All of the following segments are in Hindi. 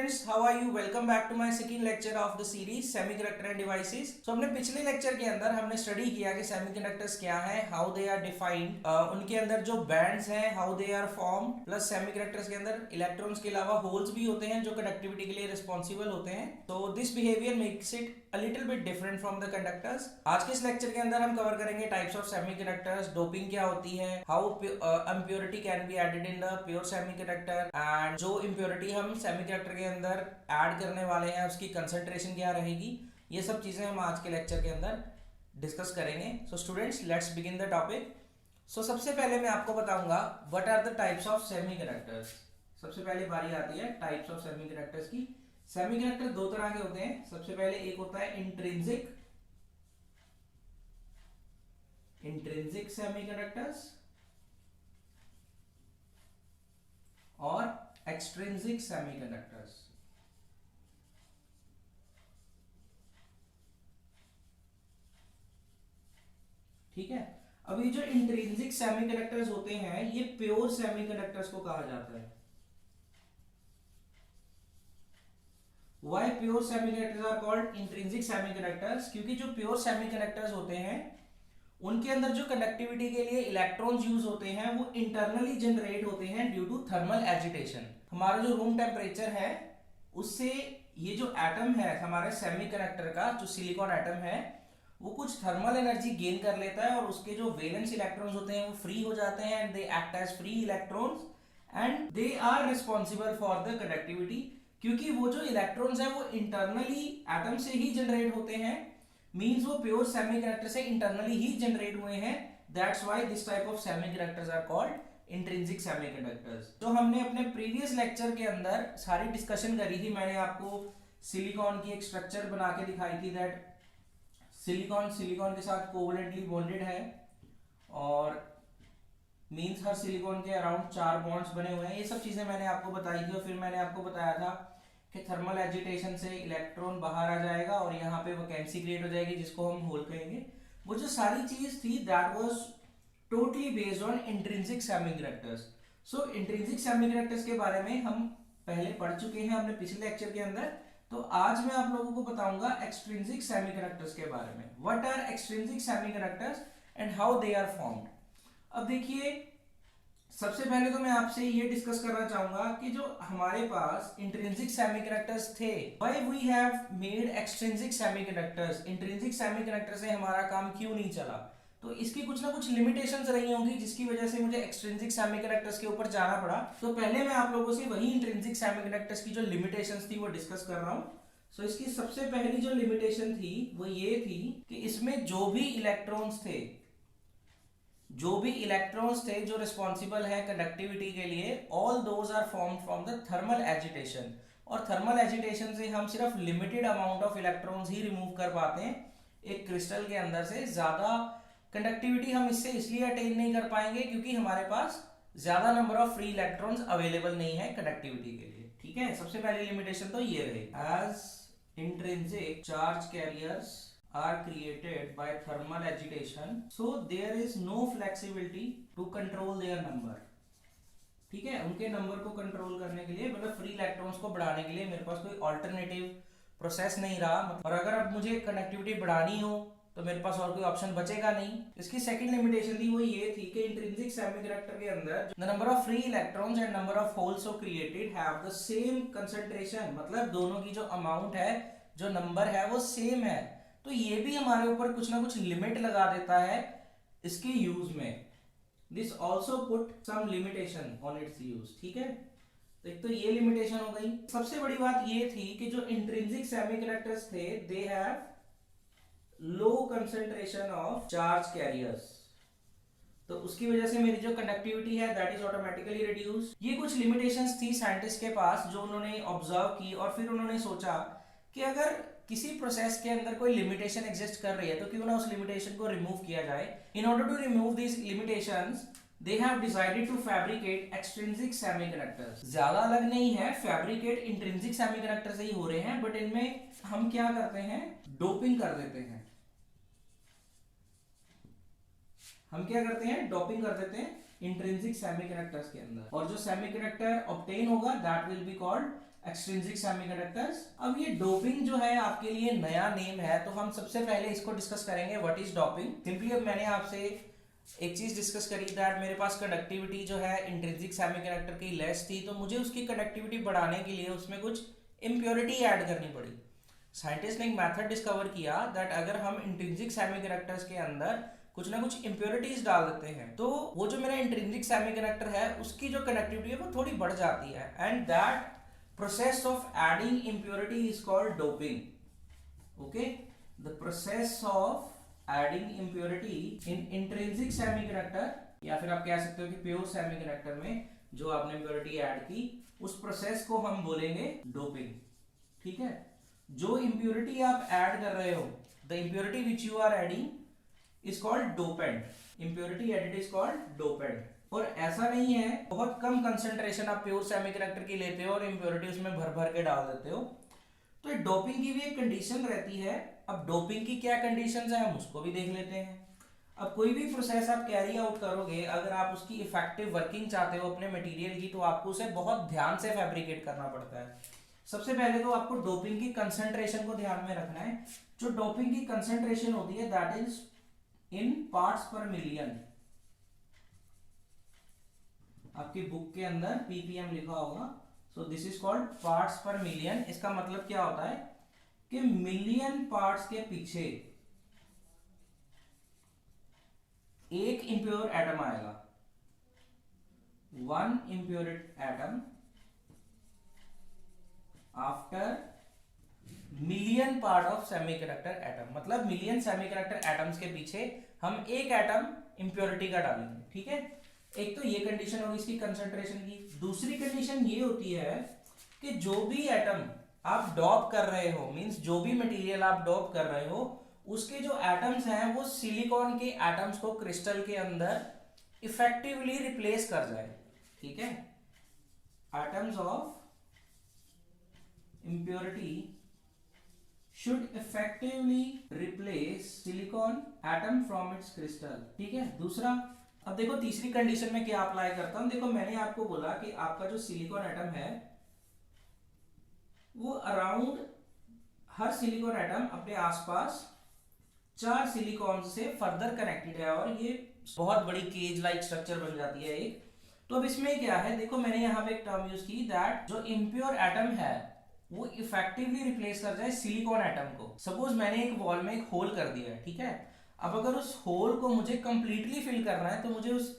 Students, how are you? Welcome back to my second lecture of the series semiconductor and devices. So हमने पिछले लेक्चर के अंदर हमने स्टडी किया कि सेमीकंडक्टर्स क्या है, हाउ दे आर डिफाइंड, उनके अंदर जो बैंड्स हैं how they are form, plus semiconductors के अंदर इलेक्ट्रॉन्स के अलावा होल्स भी होते हैं जो कंडक्टिविटी के लिए रिस्पॉन्सिबल होते हैं। तो this behaviour makes it a little bit different from the conductors. आज के इस लेक्चर के अंदर हम कवर करेंगे टाइप्स ऑफ सेमीकंडक्टर्स, डोपिंग क्या होती है, how impurity can be added in the pure semiconductor, and जो इम्प्योरिटी हम सेमीकंडक्टर के अंदर ऐड करने वाले हैं उसकी कंसंट्रेशन क्या रहेगी। ये सब चीजें हम आज के लेक्चर के अंदर डिस्कस करेंगे। So students, let's begin the topic. So सबसे पहले मैं आपको बताऊंगा what are the types of semiconductors. सबसे पहले बारी आती है टाइप्स ऑफ सेमीकंडक्टर्स की। सेमीकंडक्टर दो तरह के होते हैं। सबसे पहले एक होता है इंट्रिंसिक सेमीकंडक्टर्स और एक्सट्रिंसिक सेमीकंडक्टर्स। ठीक है। अब ये जो इंट्रिंसिक सेमीकंडक्टर्स होते हैं ये प्योर सेमीकंडक्टर्स को कहा जाता है। Why pure semiconductors are called intrinsic semiconductors? क्योंकि जो प्योर सेमीकंडक्टर्स होते हैं उनके अंदर जो कंडक्टिविटी के लिए इलेक्ट्रॉन्स यूज होते हैं वो इंटरनली जनरेट होते हैं ड्यू टू थर्मल एजिटेशन। हमारा जो रूम टेम्परेचर है उससे ये जो एटम है हमारे सेमीकंडक्टर का, जो सिलिकॉन एटम है, वो कुछ थर्मल एनर्जी गेन कर लेता है और उसके जो वैलेंस इलेक्ट्रॉन्स होते हैं वो फ्री हो जाते हैं and they act as free electrons and they are responsible for the conductivity. क्योंकि वो जो इलेक्ट्रॉन्स हैं वो इंटरनली एटम से ही जनरेट होते हैं, मींस वो प्योर सेमीकंडक्टर से इंटरनली ही जनरेट हुए हैं। That's why this type of semiconductors are called intrinsic semiconductors. तो हमने अपने प्रीवियस लेक्चर के अंदर सारी डिस्कशन करी थी। मैंने आपको सिलिकॉन की एक स्ट्रक्चर बना के दिखाई थी दैट सिलिकॉन के साथ कोवलेंटली बॉन्डेड है और मीन्स हर सिलिकॉन के अराउंड 4 बॉन्ड्स बने हुए हैं। ये सब चीजें मैंने आपको बताई थी और फिर मैंने आपको बताया था कि थर्मल एजिटेशन से इलेक्ट्रॉन बाहर आ जाएगा और यहाँ पे वैकेंसी क्रिएट हो जाएगी जिसको हम होल कहेंगे। वो जो सारी चीज थी that was totally based on intrinsic semiconductors. So intrinsic semiconductors के बारे में हम पहले पढ़ चुके हैं अपने पिछले लेक्चर के अंदर। तो आज मैं आप लोगों को बताऊंगा एक्सट्रिंसिक सेमीकंडक्टर्स के बारे में। What are extrinsic semiconductors and how they are formed. अब देखिए, सबसे पहले तो मैं आपसे ये डिस्कस करना चाहूंगा कि जो हमारे पास इंट्रिंसिक सेमीकंडक्टर्स थे, why we have made extrinsic semiconductors. Intrinsic semiconductor से हमारा काम क्यों नहीं चला? तो इसकी कुछ ना कुछ लिमिटेशंस रही होंगी जिसकी वजह से मुझे एक्सट्रिंसिक सेमीकंडक्टर्स के ऊपर जाना पड़ा। तो पहले मैं आप लोगों से वही इंट्रिंसिक सेमीकंडक्टर्स की जो लिमिटेशंस थी वो डिस्कस कर रहा हूँ। सो इसकी सबसे पहली जो लिमिटेशन थी वो ये थी कि इसमें जो भी इलेक्ट्रॉन्स थे जो रिस्पॉन्सिबल है कंडक्टिविटी के लिए, all those are formed from the thermal agitation. और थर्मल एजिटेशन से हम सिर्फ लिमिटेड अमाउंट ऑफ इलेक्ट्रॉन्स ही रिमूव कर पाते हैं। एक क्रिस्टल के अंदर से ज्यादा कंडक्टिविटी हम इससे इसलिए अटेन नहीं कर पाएंगे क्योंकि हमारे पास ज्यादा number of free electrons available नहीं है कंडक्टिविटी के लिए। ठीक है, सबसे पहली लिमिटेशन तो ये रही। As intrinsic charge carriers are created by thermal agitation, so there is no flexibility to control their number. ठीक है, उनके नंबर को कंट्रोल करने के लिए, मतलब फ्री इलेक्ट्रॉन्स को बढ़ाने के लिए मेरे पास कोई ऑल्टरनेटिव प्रोसेस नहीं रहा। और अगर अब मुझे कंडक्टिविटी बढ़ानी हो तो मेरे पास और कोई ऑप्शन बचेगा नहीं। इसकी सेकंड लिमिटेशन थी वो ये थी कि इंट्रिंसिक सेमीकंडक्टर के अंदर the number of free electrons and number of holes so created have the same concentration. मतलब दोनों की जो अमाउंट है, जो नंबर है वो सेम है। तो ये भी हमारे ऊपर कुछ ना कुछ लिमिट लगा देता है इसके यूज में। This also put some limitation on its use. ठीक है, तो एक तो ये लिमिटेशन हो गई। सबसे बड़ी बात ये थी कि जो इंट्रिंसिक सेमीकंडक्टर्स थे they have low concentration of charge carriers, तो उसकी वजह से मेरी जो कंडक्टिविटी है दैट इज ऑटोमेटिकली रिड्यूस। ये कुछ लिमिटेशंस थी साइंटिस्ट के पास जो उन्होंने ऑब्जर्व की और फिर उन्होंने सोचा कि अगर किसी प्रोसेस के अंदर कोई लिमिटेशन एग्जिस्ट कर रही है तो क्यों ना उस लिमिटेशन को रिमूव किया जाए। In order to remove this limitations they have decided to fabricate extrinsic semiconductors. ज्यादा अलग नहीं है, फैब्रिकेट इंट्रिंसिक सेमीकंडक्टर से ही हो रहे हैं, बट इनमें हम क्या करते हैं, डोपिंग कर देते हैं। हम क्या करते हैं, डोपिंग कर देते हैं इंट्रिंसिक सेमीकंडक्टर्स के अंदर, और जो सेमीकंडक्टर ऑब्टेन होगा that will be called extrinsic semiconductors. अब ये डोपिंग जो है आपके लिए नया नेम है, तो हम सबसे पहले इसको डिस्कस करेंगे व्हाट इज डोपिंग। सिंपली अब मैंने आपसे एक चीज डिस्कस करी दैट मेरे पास कंडक्टिविटी जो है इंट्रिंसिक सेमीकंडक्टर की लेस थी, तो मुझे उसकी कंडक्टिविटी बढ़ाने के लिए उसमें कुछ इम्प्योरिटी ऐड करनी पड़ी। साइंटिस्ट ने एक मेथड डिस्कवर किया दैट अगर हम इंट्रिंसिक सेमीकंडक्टर्स के अंदर कुछ ना कुछ इम्प्योरिटीज डाल देते हैं तो वो जो मेरा इंट्रिंसिक सेमीकंडक्टर है उसकी जो कंडक्टिविटी है वो थोड़ी बढ़ जाती है, and that process of adding impurity is called doping. Okay, the process of adding impurity in intrinsic semiconductor, या फिर आप कह सकते हो कि प्योर सेमीकंडक्टर में जो आपने impurity ऐड की उस प्रोसेस को हम बोलेंगे डोपिंग। ठीक है, जो impurity आप ऐड कर रहे हो, the impurity which you are adding is called dopant. Impurity added is called dopant. और ऐसा नहीं है बहुत कम कंसंट्रेशन आप प्योर सेमीकंडक्टर की लेते हो और इम्प्योरिटी उसमें भर भर के डाल देते हो, तो डोपिंग की भी एक कंडीशन रहती है। अब डोपिंग की क्या कंडीशंस है हम उसको भी देख लेते हैं। अब कोई भी प्रोसेस आप कैरी आउट करोगे, अगर आप उसकी इफेक्टिव वर्किंग चाहते हो अपने मटेरियल की, तो आपको उसे बहुत ध्यान से फैब्रिकेट करना पड़ता है। सबसे पहले तो आपको डोपिंग की कंसंट्रेशन को ध्यान में रखना है। जो डोपिंग की कंसंट्रेशन होती है दैट इज इन पार्ट्स पर मिलियन। आपकी बुक के अंदर ppm लिखा होगा, सो दिस इज कॉल्ड पार्ट्स पर मिलियन। इसका मतलब क्या होता है कि मिलियन पार्ट्स के पीछे एक इम्प्योर एटम आएगा। One impure atom after million part of semiconductor atom, मतलब मिलियन सेमीकंडक्टर एटम्स के पीछे हम एक एटम इम्प्योरिटी का डालेंगे। ठीक है, एक तो ये कंडीशन होगी इसकी कंसंट्रेशन की। दूसरी कंडीशन ये होती है कि जो भी एटम आप डॉप कर रहे हो, मींस जो भी मटेरियल आप डॉप कर रहे हो, उसके जो एटम्स हैं वो सिलिकॉन के एटम्स को क्रिस्टल के अंदर इफेक्टिवली रिप्लेस कर जाए। ठीक है, atoms of impurity should effectively replace silicon atom from its crystal। ठीक है, दूसरा। अब देखो तीसरी कंडीशन में क्या अप्लाई करता हूं। देखो मैंने आपको बोला कि आपका जो सिलिकॉन एटम है वो अराउंड हर सिलिकॉन एटम अपने आसपास 4 सिलिकॉन से फर्दर कनेक्टेड है और ये बहुत बड़ी केज लाइक स्ट्रक्चर बन जाती है एक। तो अब इसमें क्या है, देखो मैंने यहाँ पे एक टर्म यूज की दैट जो इम्प्योर एटम है वो इफेक्टिवली रिप्लेस कर जाए सिलिकॉन एटम को। सपोज मैंने एक वॉल में एक होल कर दिया है। ठीक है, अब अगर उस होल को मुझे कंप्लीटली फिल करना है तो मुझे उस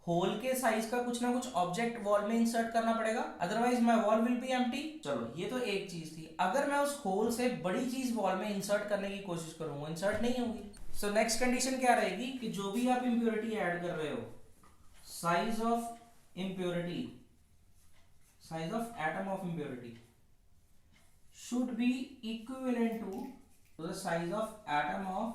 होल के साइज का कुछ ना कुछ ऑब्जेक्ट वॉल में इंसर्ट करना पड़ेगा, otherwise my wall will be empty. चलो ये तो एक चीज थी। अगर मैं उस होल से बड़ी चीज वॉल में इंसर्ट करने की कोशिश करूंगा, इंसर्ट नहीं होगी। सो नेक्स्ट कंडीशन क्या रहेगी कि जो भी आप इम्प्योरिटी ऐड कर रहे हो, size of impurity, size of atom of impurity should be equivalent to the size of atom of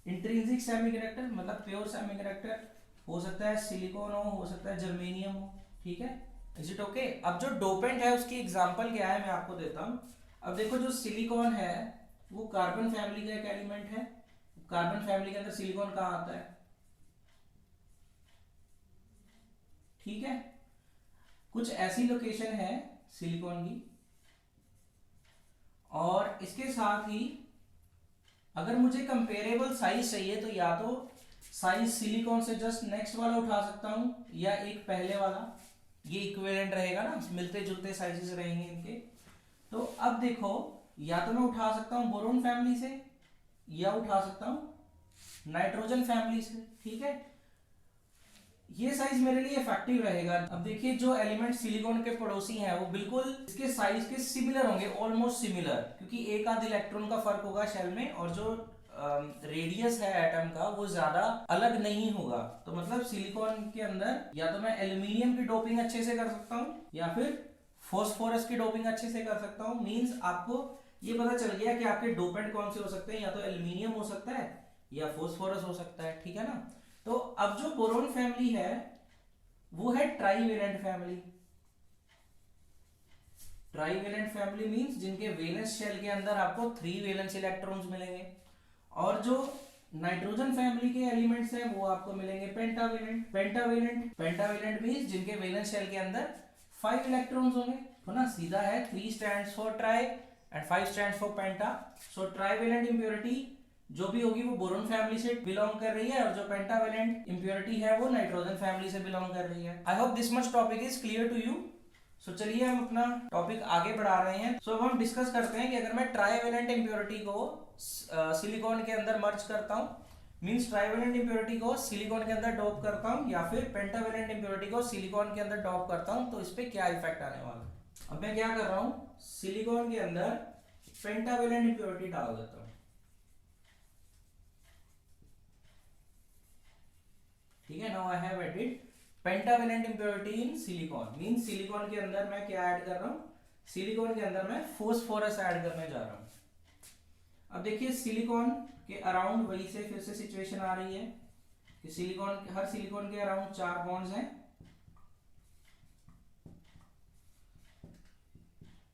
intrinsic semiconductor, मतलब प्योर सेमीकंडक्टर हो सकता है सिलिकॉन हो सकता है जर्मेनियम हो। ठीक है, इज इट ओके। अब जो डोपेंट है उसकी एग्जांपल क्या है मैं आपको देता हूं। अब देखो जो सिलिकॉन है वो कार्बन फैमिली का एक एलिमेंट है। कार्बन फैमिली के अंदर सिलिकॉन कहां आता है? ठीक है, कुछ ऐसी लोकेशन है सिलिकॉन की, और इसके साथ ही अगर मुझे कंपेरेबल साइज चाहिए तो या तो साइज सिलिकॉन से जस्ट नेक्स्ट वाला उठा सकता हूं या एक पहले वाला, ये इक्विवेलेंट रहेगा ना, मिलते जुलते साइजेस रहेंगे इनके। तो अब देखो या तो मैं उठा सकता हूं बोरोन फैमिली से या उठा सकता हूं नाइट्रोजन फैमिली से। ठीक है, ये साइज मेरे लिए इफेक्टिव रहेगा। अब देखिए जो एलिमेंट सिलिकॉन के पड़ोसी हैं वो बिल्कुल इसके साइज के सिमिलर होंगे, ऑलमोस्ट सिमिलर, क्योंकि एक आध इलेक्ट्रॉन का फर्क होगा शेल में और जो रेडियस है एटम का वो ज्यादा अलग नहीं होगा। तो मतलब सिलिकॉन के अंदर या तो मैं एल्यूमिनियम की डोपिंग अच्छे से कर सकता हूँ या फिर फॉस्फोरस की डोपिंग अच्छे से कर सकता हूँ। मींस आपको ये पता चल गया कि आपके डोपेंट कौन से हो सकते हैं, या तो एल्यूमिनियम हो सकता है या फॉस्फोरस हो सकता है। ठीक है ना। तो अब जो बोरोन फैमिली है वो है trivalent family. Trivalent family means जिनके वैलेंस शेल के अंदर आपको 3 वैलेंस इलेक्ट्रॉन्स मिलेंगे, और जो नाइट्रोजन फैमिली के एलिमेंट्स हैं वो आपको मिलेंगे पेंटावेलेंट। पेंटावेलेंट मींस जिनके वैलेंस शेल के अंदर 5 इलेक्ट्रॉन्स होंगे, तो ना सीधा है 3 stands for try and 5 stands for penta. So trivalent impurity जो भी होगी वो बोरोन फैमिली से बिलोंग कर रही है, और जो पेंटावेलेंट इंप्योरिटी है वो नाइट्रोजन फैमिली से बिलोंग कर रही है। I hope this much topic is clear to you. So चलिए हम अपना टॉपिक आगे बढ़ा रहे हैं। सो अब हम डिस्कस करते हैं कि अगर मैं ट्राईवेलेंट इंप्योरिटी को सिलिकॉन के अंदर मर्ज करता हूँ, मींस ट्राईवेलेंट इंप्योरिटी को सिलिकॉन के अंदर डॉप करता हूँ, या फिर पेंटावेलेंट इंप्योरिटी को सिलिकॉन के अंदर डॉप करता हूँ, तो इस पे क्या इफेक्ट आने वाला है। अब मैं क्या कर रहा हूँ, सिलिकॉन के अंदर पेंटावेलेंट इंप्योरिटी डाल देता हूँ। ठीक है, now I have added pentavalent impurity in silicon, means silicon के अंदर मैं क्या ऐड कर रहा हूँ, सिलिकॉन के अंदर मैं फोस्फोरस ऐड करने जा रहा हूँ। अब देखिए सिलिकॉन के अराउंड वही से फिर से सिचुएशन आ रही है कि सिलिकॉन, हर सिलिकॉन के अराउंड 4 बॉन्ड्स हैं।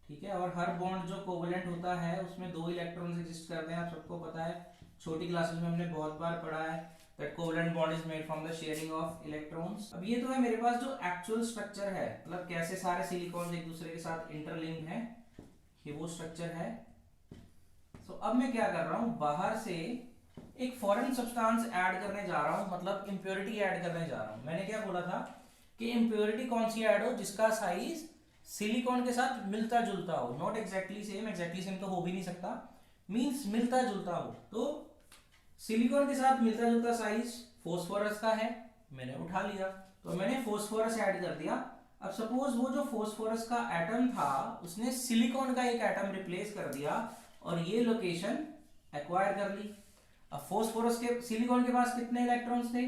ठीक है, और हर बॉन्ड जो कोवेलेंट होता है उसमें 2 इलेक्ट्रॉन्स एग्जिस्ट करते हैं, आप सबको पता है, छोटी क्लासेस में हमने बहुत बार पढ़ा है that covalent bond is made from the sharing of electrons। अब ये तो है मेरे पास जो एक्चुअल स्ट्रक्चर है, मतलब कैसे सारे सिलिकॉन्स एक दूसरे के साथ इंटरलिंक्ड हैं, ये वो स्ट्रक्चर है। तो अब मैं क्या कर रहा हूँ, बाहर से एक फॉरेन सब्सटेंस ऐड करने जा रहा हूँ, मतलब इंप्योरिटी ऐड करने जा रहा हूँ। मैंने क्या बोला था कि इंप्योरिटी कौन सी ऐड हो, जिसका साइज सिलिकॉन के साथ मिलता जुलता हो, not exactly same, exactly same तो हो भी नहीं सकता, मींस मिलता जुलता हो। तो सिलिकॉन के साथ मिलता जुलता साइज फोस्फोरस का है, मैंने उठा लिया, तो मैंने फोस्फोरस ऐड कर दिया। अब सपोज वो जो फोस्फोरस का एटम था उसने सिलिकॉन का एक एटम रिप्लेस कर दिया और ये लोकेशन एक्वायर कर ली। अब फोस्फोरस के, सिलिकॉन के पास कितने इलेक्ट्रॉन्स थे,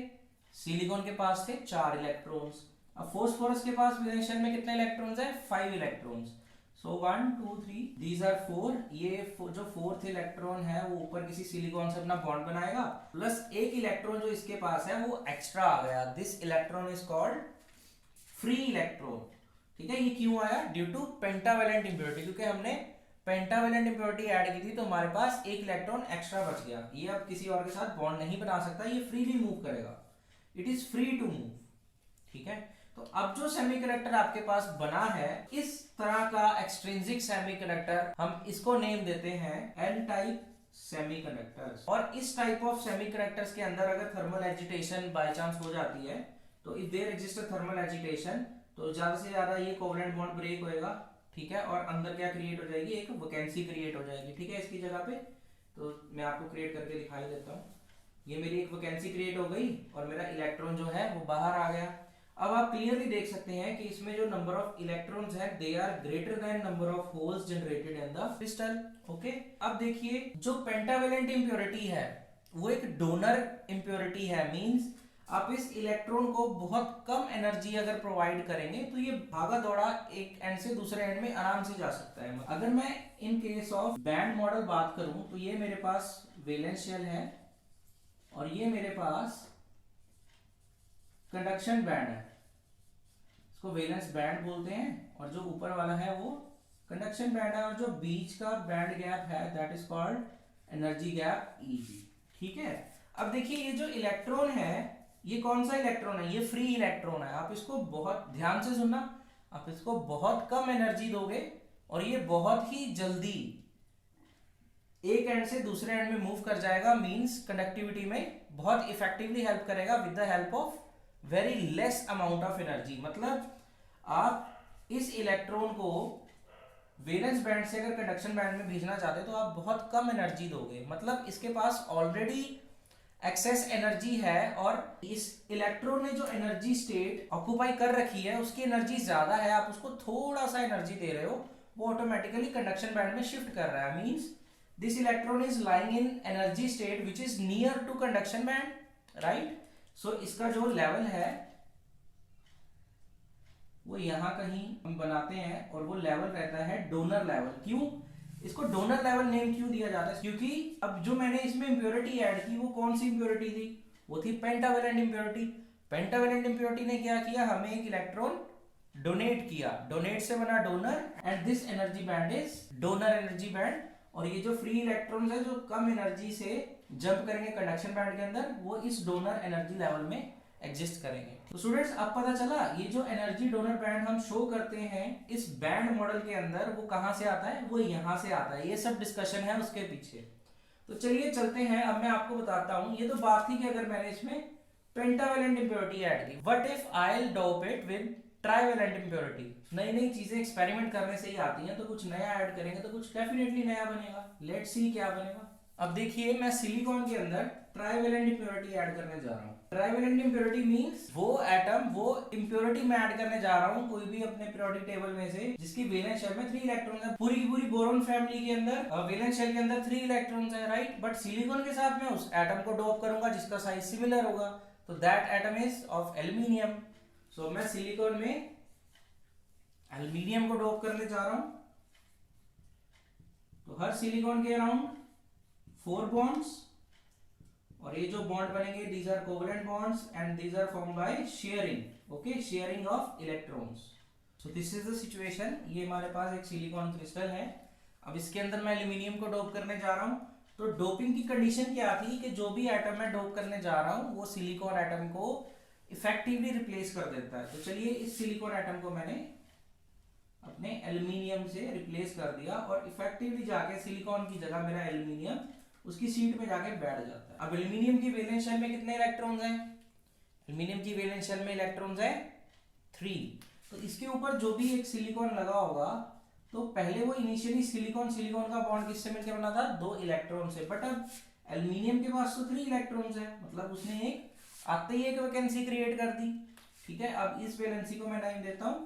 सिलिकॉन के पास थे 4 इलेक्ट्रॉन्स। अब फोस्फोरस के पास रिएक्शन में कितने इलेक्ट्रॉन्स है, 5 इलेक्ट्रॉन्स। So 1 2 3 these are 4। ये जो 4th इलेक्ट्रॉन है वो ऊपर किसी सिलिकॉन से अपना बॉन्ड बनाएगा, प्लस एक इलेक्ट्रॉन जो इसके पास है वो एक्स्ट्रा आ गया, this electron is called free electron. ठीक है, ये क्यों आया, ड्यू टू पेंटावेलेंट इंप्योरिटी, क्योंकि हमने पेंटावेलेंट इंप्योरिटी ऐड की थी तो हमारे पास एक इलेक्ट्रॉन एक्स्ट्रा बच गया। ये अब किसी और के साथ बॉन्ड नहीं बना सकता, ये फ्रीली मूव करेगा, it is free to move. ठीक है, तो अब जो सेमीकंडक्टर आपके पास बना है, इस तरह का एक्सट्रिंसिक सेमीकंडक्टर, हम इसको नेम देते हैं एन टाइप सेमीकंडक्टर्स। और इस टाइप ऑफ सेमीकंडक्टर्स के अंदर अगर थर्मल एजिटेशन बाय चांस हो जाती है, तो if there exist thermal agitation, तो ज्यादा से ज्यादा ये कोवेलेंट बॉन्ड ब्रेक होएगा। ठीक है, और अंदर क्या क्रिएट हो जाएगी, एक वैकेंसी क्रिएट हो जाएगी। ठीक है, इसकी जगह पे तो मैं आपको क्रिएट करके दिखाई देता हूँ। ये मेरी एक वैकेंसी क्रिएट हो गई और मेरा इलेक्ट्रॉन जो है वो बाहर आ गया। अब आप क्लियरली देख सकते हैं कि इसमें जो नंबर ऑफ इलेक्ट्रॉन्स है they are greater than number of holes generated in the crystal. Okay, अब देखिए जो पेंटावेलेंट इंप्योरिटी है वो एक डोनर इंप्योरिटी है, मींस आप इस इलेक्ट्रॉन को बहुत कम एनर्जी अगर प्रोवाइड करेंगे तो ये भागा दौड़ा एक एंड से दूसरे एंड में आराम से जा सकता है। अगर मैं in case of band model बात करूं तो ये मेरे पास वैलेंस शेल है और ये मेरे पास कंडक्शन बैंड है, इसको वैलेंस बैंड बोलते हैं, और जो ऊपर वाला है वो कंडक्शन बैंड है, और जो बीच का बैंड गैप है that is called energy gap Eg। ठीक है, अब देखिए ये जो इलेक्ट्रॉन है ये कौन सा इलेक्ट्रॉन है, ये फ्री इलेक्ट्रॉन है। आप इसको बहुत ध्यान से सुनना, आप इसको बहुत कम एनर्जी दोगे और ये बहुत ही जल्दी एक एंड से दूसरे एंड में मूव कर जाएगा, मींस कंडक्टिविटी में बहुत इफेक्टिवली हेल्प करेगा with the help of very less amount of energy. मतलब आप इस इलेक्ट्रॉन को वैलेंस बैंड से अगर कंडक्शन बैंड में भेजना चाहते हो तो आप बहुत कम एनर्जी दोगे, मतलब इसके पास ऑलरेडी एक्सेस एनर्जी है और इस इलेक्ट्रॉन ने जो एनर्जी स्टेट ऑक्यूपाई कर रखी है उसकी एनर्जी ज्यादा है, आप उसको थोड़ा सा एनर्जी दे रहे हो, वो ऑटोमेटिकली कंडक्शन बैंड में शिफ्ट कर रहा है, means this electron is lying in energy state which is near to conduction band, right. So इसका जो लेवल है वो यहां कहीं हम बनाते हैं और वो लेवल रहता है डोनर लेवल। क्यों इसको डोनर लेवल नेम क्यों दिया जाता है, क्योंकि अब जो मैंने इसमें इंप्योरिटी ऐड की वो कौन सी इंप्योरिटी थी, वो थी पेंटावेलेंट इंप्योरिटी। पेंटावेलेंट इंप्योरिटी ने क्या किया, हमें एक इलेक्ट्रॉन डोनेट किया, डोनेट से बना donor, and this energy band is donor energy band. और ये जो फ्री इलेक्ट्रॉन्स है जो कम एनर्जी से जंप करेंगे कंडक्शन बैंड के अंदर, वो इस डोनर एनर्जी लेवल में एग्जिस्ट करेंगे। तो स्टूडेंट्स अब पता चला ये जो एनर्जी डोनर बैंड हम शो करते हैं इस बैंड मॉडल के अंदर, वो कहाँ से आता है, वो यहाँ से आता है। ये सब डिस्कशन है उसके पीछे। तो चलिए चलते हैं, अब मैं आपको बताता हूँ। ये तो बात थी कि अगर मैंने इसमें पेंटावेलेंट इंप्योरिटी ऐड की, what if I will dope it with trivalent impurity. नई नई चीजें एक्सपेरिमेंट करने से ही आती हैं, तो कुछ नया ऐड करेंगे तो कुछ डेफिनेटली नया बनेगा। लेट्स सी क्या बनेगा। अब देखिए मैं सिलिकॉन के अंदर ट्राइवेलेंट इंप्योरिटी ऐड करने जा रहा हूँ। ट्राइवेलेंट इंप्योरिटी मींस वो एटम, वो इंप्योरिटी मैं ऐड करने जा रहा हूँ कोई भी अपने पीरियोडिक टेबल में से जिसकी वैलेंस शेल में 3 इलेक्ट्रॉन है। पूरी की पूरी बोरोन फैमिली के अंदर वैलेंस शेल के अंदर 3 इलेक्ट्रॉन है, राइट। बट सिलिकॉन के साथ मैं उस एटम को डोप करूंगा जिसका साइज सिमिलर होगा, तो that atom is of aluminium. So मैं सिलिकॉन में एल्यूमिनियम को डोप करने जा रहा हूं। तो हर सिलिकॉन के अराउंड 4 बॉन्ड्स, और ये जो बॉन्ड बनेंगे these are covalent bonds and these are form by sharing, okay, sharing of electrons. So this is the situation. ये हमारे पास एक सिलिकॉन क्रिस्टल है। अब इसके अंदर मैं एल्यूमिनियम को डोप करने जा रहा हूं। तो डोपिंग की कंडीशन क्या थी कि जो भी एटम मैं डोप करने जा रहा हूं वो सिलिकॉन एटम को इफेक्टिवली रिप्लेस कर देता है। तो चलिए इस सिलिकॉन एटम को मैंने अपने एल्यूमिनियम से रिप्लेस कर दिया और इफेक्टिवली जाके सिलिकॉन की जगह मेरा एल्यूमिनियम उसकी सीट में जाके बैठ जाता है। अब एल्यूमिनियम की वैलेंस शेल में कितने इलेक्ट्रॉन्स हैं? एल्यूमिनियम की वैलेंस शेल में इलेक्ट्रॉन्स है 3। तो इसके ऊपर जो भी एक सिलिकॉन लगा होगा, तो पहले वो इनिशियली सिलिकॉन का बॉन्ड किससे मिलकर बना था? 2 इलेक्ट्रॉन से। बट अब एल्यूमिनियम के पास तो 3 इलेक्ट्रॉन्स है, मतलब उसने एक आते ही एक वैकेंसी क्रिएट कर दी। ठीक है, अब इस वैलेंसी को मैं नाम देता हूं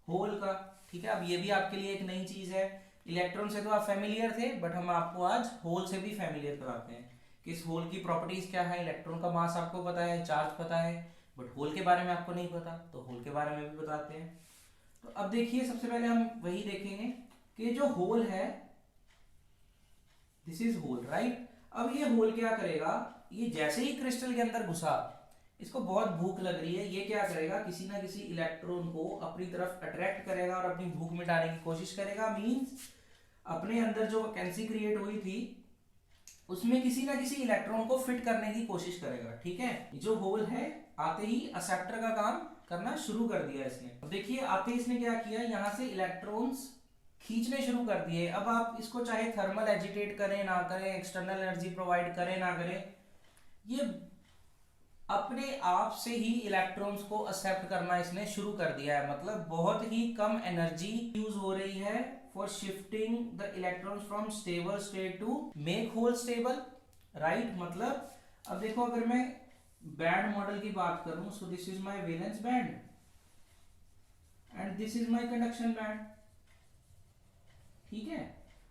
होल का। ठीक है, अब ये भी आपके लिए एक नई चीज है। इलेक्ट्रॉन से तो आप फेमिलियर थे, बट हम आपको आज होल से भी फेमिलियर कराते हैं कि इस होल की प्रॉपर्टीज क्या है। इलेक्ट्रॉन का मास आपको पता है, चार्ज पता है, बट होल के बारे में आपको नहीं पता, तो होल के बारे में भी बताते हैं। तो अब देखिए सबसे पहले हम वही देखेंगे कि जो होल है, दिस इज होल, राइट। अब ये होल क्या करेगा, ये जैसे ही क्रिस्टल के अंदर घुसा, इसको बहुत भूख लग रही है, ये क्या करेगा, किसी ना किसी इलेक्ट्रॉन को अपनी तरफ अट्रैक्ट करेगा और अपनी भूख मिटाने की कोशिश करेगा। मींस अपने अंदर जो वैकेंसी क्रिएट हुई थी उसमें किसी ना किसी इलेक्ट्रॉन को फिट करने की कोशिश करेगा। ठीक है, जो होल है आते ही एक्सेप्टर का काम करना शुरू कर दिया इसने। अब देखिए आते ही इसने क्या किया, यहां से इलेक्ट्रॉन्स खींचने शुरू कर दिए। अब आप इसको चाहे थर्मल एजिटेट करें ना करें, एक्सटर्नल एनर्जी प्रोवाइड करें ना करें, ये अपने आप से ही इलेक्ट्रॉन्स को एक्सेप्ट करना इसने शुरू कर दिया है। मतलब बहुत ही कम एनर्जी यूज हो रही है for shifting the electrons from stable state to make hole stable, right. मतलब अब देखो अगर मैं बैंड मॉडल की बात करूं, सो this is my valence band and this is my conduction band. ठीक है,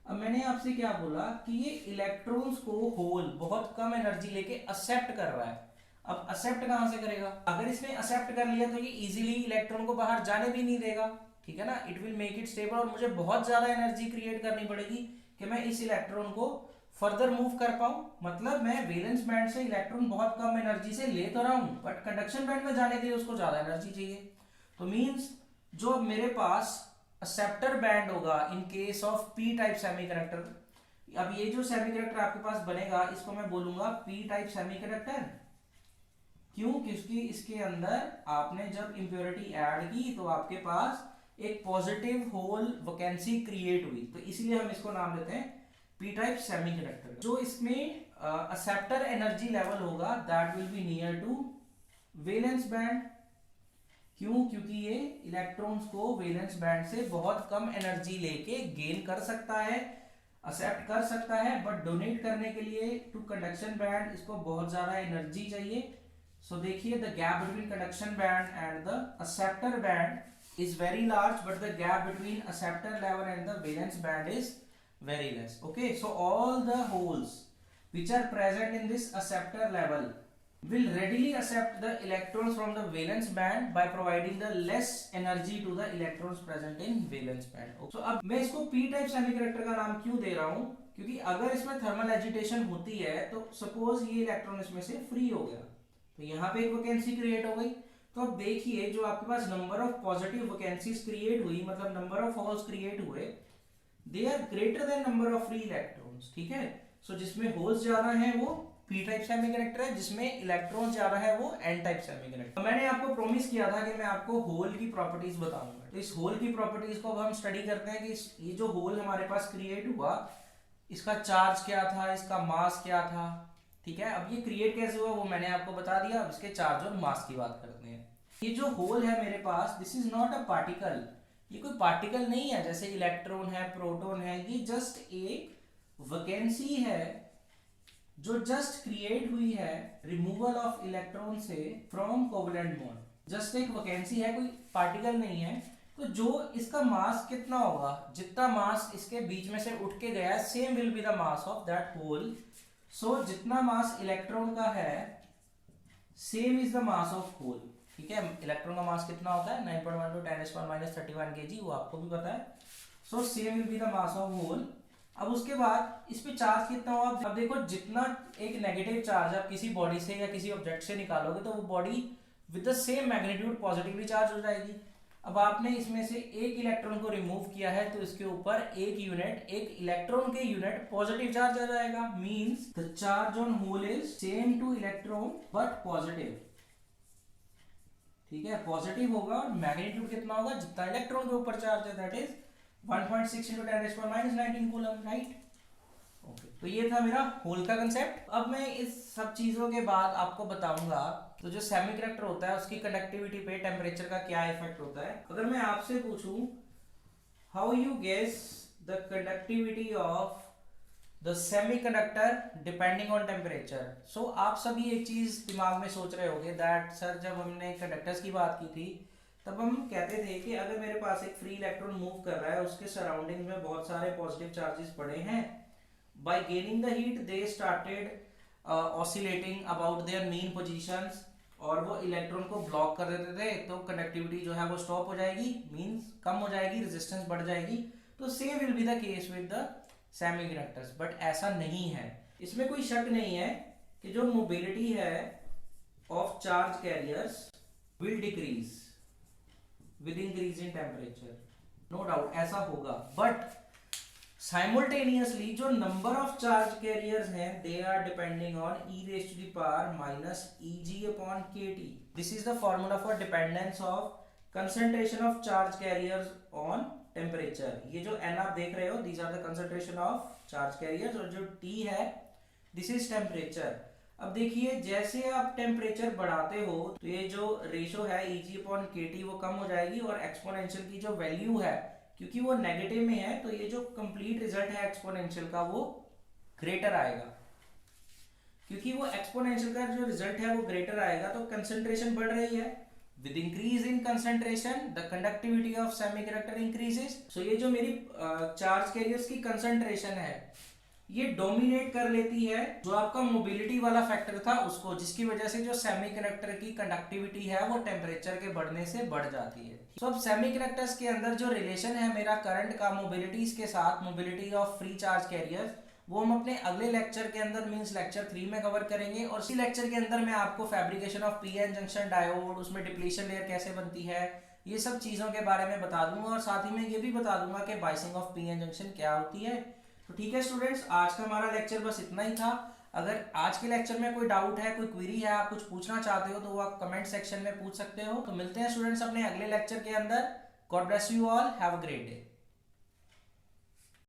अब मैंने आपसे क्या बोला कि ये इलेक्ट्रॉन्स को होल बहुत कम एनर्जी लेके एक्सेप्ट कर रहा है। अब एक्सेप्ट कहां से करेगा, अगर इसने एक्सेप्ट कर लिया तो ये इजीली इलेक्ट्रॉन को बाहर जाने भी नहीं देगा। ठीक है ना, it will make it stable, और मुझे बहुत ज्यादा एनर्जी क्रिएट करनी पड़ेगी कि मैं इस इलेक्ट्रॉन को फर्दर मूव कर पाऊं। मतलब मैं वैलेंस बैंड से इलेक्ट्रॉन बहुत कम एनर्जी से ले तो रहा हूं, बट कंडक्शन बैंड में जाने के लिए उसको ज्यादा एनर्जी चाहिए। तो मींस जो मेरे पास एक्सेप्टर बैंड होगा in case of P type semiconductor, अब ये जो सेमीकंडक्टर आपके पास बनेगा इसको मैं बोलूंगा पी टाइप सेमीकंडक्टर। क्यों? क्योंकि इसके अंदर आपने जब इंप्योरिटी ऐड की तो आपके पास एक पॉजिटिव होल वैकेंसी क्रिएट हुई, तो इसलिए हम इसको नाम देते हैं पी टाइप सेमीकंडक्टर। जो इसमें एक्सेप्टर एनर्जी लेवल होगा that will be near to valence band. क्यों? क्योंकि ये इलेक्ट्रॉन्स को वैलेंस बैंड से बहुत कम एनर्जी लेके गेन कर सकता है, एक्सेप्ट कर सकता है, बट डोनेट करने के लिए टू कंडक्शन बैंड इसको बहुत ज्यादा एनर्जी चाहिए। सो देखिए the gap between conduction band and the acceptor band is very large, but the gap between acceptor level and the valence band is very less. Okay, so all the holes which are present in this acceptor level will readily accept the electrons from the valence band by providing the less energy to the electrons present in valence band. Okay. So अब मैं इसको p type सेमीकंडक्टर का नाम क्यों दे रहा हूँ, क्योंकि अगर इसमें थर्मल एजिटेशन होती है तो सपोज ये इलेक्ट्रॉन इसमें से फ्री हो गया, तो यहाँ पे एक वैकेंसी क्रिएट हो गई। तो अब देखिए जो आपके पास number of positive vacancies create हुई, मतलब नंबर ऑफ होल्स क्रिएट हुए, they are greater than number of free electrons. ठीक है, सो जिसमें होल्स ज्यादा हैं वो पी टाइप सेमीकंडक्टर है जिसमें इलेक्ट्रॉन ज्यादा है वो एन टाइप सेमीकंडक्टर। मैंने आपको प्रॉमिस किया था कि मैं आपको होल की प्रॉपर्टीज बताऊंगा, तो इस होल की प्रॉपर्टीज को अब हम स्टडी करते हैं कि ये जो होल हमारे पास क्रिएट हुआ इसका चार्ज क्या था, इसका मास क्या था। ठीक है, अब ये क्रिएट कैसे हुआ वो मैंने आपको बता दिया। अब इसके चार्ज और मास की बात करते हैं। ये जो होल है मेरे पास, this is not a particle, ये कोई पार्टिकल नहीं है जैसे इलेक्ट्रॉन है, प्रोटॉन है। ये जस्ट एक वैकेंसी है जो जस्ट क्रिएट हुई है रिमूवल ऑफ इलेक्ट्रॉन से फ्रॉम कोवलेंट बॉन्ड। जस्ट एक वैकेंसी है, कोई पार्टिकल नहीं है। तो जो इसका मास कितना होगा, जितना मास इसके बीच में से उठ के गया, same will be the mass of that hole. So जितना मास इलेक्ट्रॉन का है same is the mass of hole. ठीक है, इलेक्ट्रॉन का मास कितना होता है 9.12 10 - 31 kg, वो आपको भी पता है। So same will be the mass of hole. अब उसके बाद इस पे चार्ज कितना होगा। अब देखो, जितना एक नेगेटिव चार्ज आप किसी बॉडी से या किसी ऑब्जेक्ट से निकालोगे तो वो body with the same magnitude positively charge हो जाएगी। अब आपने इसमें से एक इलेक्ट्रॉन को रिमूव किया है तो इसके ऊपर एक यूनिट, एक इलेक्ट्रॉन के यूनिट पॉजिटिव चार्ज आ जाएगा। Means the charge on hole is same to electron but positive. ठीक है, पॉजिटिव होगा और मैग्नीट्यूड कितना होगा जितना इलेक्ट्रॉन के ऊपर चार्ज है, that is 1.6 × 10⁻⁹ coulomb, right. Okay, तो ये था मेरा होल का कंसेप्ट। अब मैं इस सब चीजों के बाद आपको बताऊंगा तो जो सेमीकंडक्टर होता है उसकी कंडक्टिविटी पे टेम्परेचर का क्या इफेक्ट होता है। अगर मैं आपसे पूछूं how you guess the conductivity of the semiconductor depending on temperature. So आप सभी एक चीज दिमाग में सोच रहे होंगे दैट सर जब हमने कंडक्टर्स की बात की थी तब हम कहते थे कि अगर मेरे पास एक फ्री इलेक्ट्रॉन मूव कर रहा है, उसके सराउंडिंग में बहुत सारे पॉजिटिव चार्जेस पड़े हैं, bye gaining the heat they started oscillating about their mean positions, और वो इलेक्ट्रॉन को ब्लॉक कर देते थे, तो कंडक्टिविटी जो है वो स्टॉप हो जाएगी, मींस कम हो जाएगी, रेजिस्टेंस बढ़ जाएगी। तो same will be the case with the semiconductors, but ऐसा नहीं है। इसमें कोई शक नहीं है कि जो मोबिलिटी है of charge carriers will decrease with increase in temperature, no doubt ऐसा होगा। बट साइमल्टेनियसली जो नंबर ऑफ चार्ज कैरियर्स हैं they are depending on e⁻⁻eg/kT। This is the formula for dependence of concentration of charge carriers on temperature. ये जो n आप देख रहे हो, these are the concentration of charge carriers, और जो T है दिस इज टेम्परेचर। अब देखिए, जैसे आप टेम्परेचर बढ़ाते हो तो ये जो रेशो है Eg/kT वो कम हो जाएगी, और एक्सपोनेंशियल की जो वैल्यू है क्योंकि वो नेगेटिव में है तो ये जो कंप्लीट रिजल्ट है एक्सपोनेंशियल का वो ग्रेटर आएगा। क्योंकि वो एक्सपोनेंशियल का जो रिजल्ट है वो ग्रेटर आएगा तो कंसंट्रेशन बढ़ रही है। With increase in concentration the conductivity of semiconductor increases. So ये जो मेरी चार्ज कैरियर्स की कंसंट्रेशन है ये डोमिनेट कर लेती है जो आपका मोबिलिटी वाला फैक्टर था उसको, जिसकी वजह से जो सेमीकंडक्टर की कंडक्टिविटी है वो टेम्परेचर के बढ़ने से बढ़ जाती है। तो अब सेमीकंडक्टर्स के अंदर जो रिलेशन है मेरा करंट का मोबिलिटीज के साथ, mobility of free charge carriers, वो हम अपने अगले लेक्चर के अंदर मींस लेक्चर 3 में कवर करेंगे। और इसी लेक्चर के अंदर मैं आपको fabrication of PN junction diode, उसमें डिप्लीशन लेयर कैसे बनती है, ये सब चीजों के बारे में बता दूंगा, और साथ ही में ये भी बता दूंगा कि बाइसिंग ऑफ पीएन जंक्शन क्या होती है। तो ठीक है स्टूडेंट्स, आज का हमारा लेक्चर बस इतना ही था। अगर आज के लेक्चर में कोई डाउट है, कोई क्वेरी है, आप कुछ पूछना चाहते हो तो वो आप कमेंट सेक्शन में पूछ सकते हो। तो मिलते हैं स्टूडेंट्स अपने अगले लेक्चर के अंदर। God bless you all, have a great day.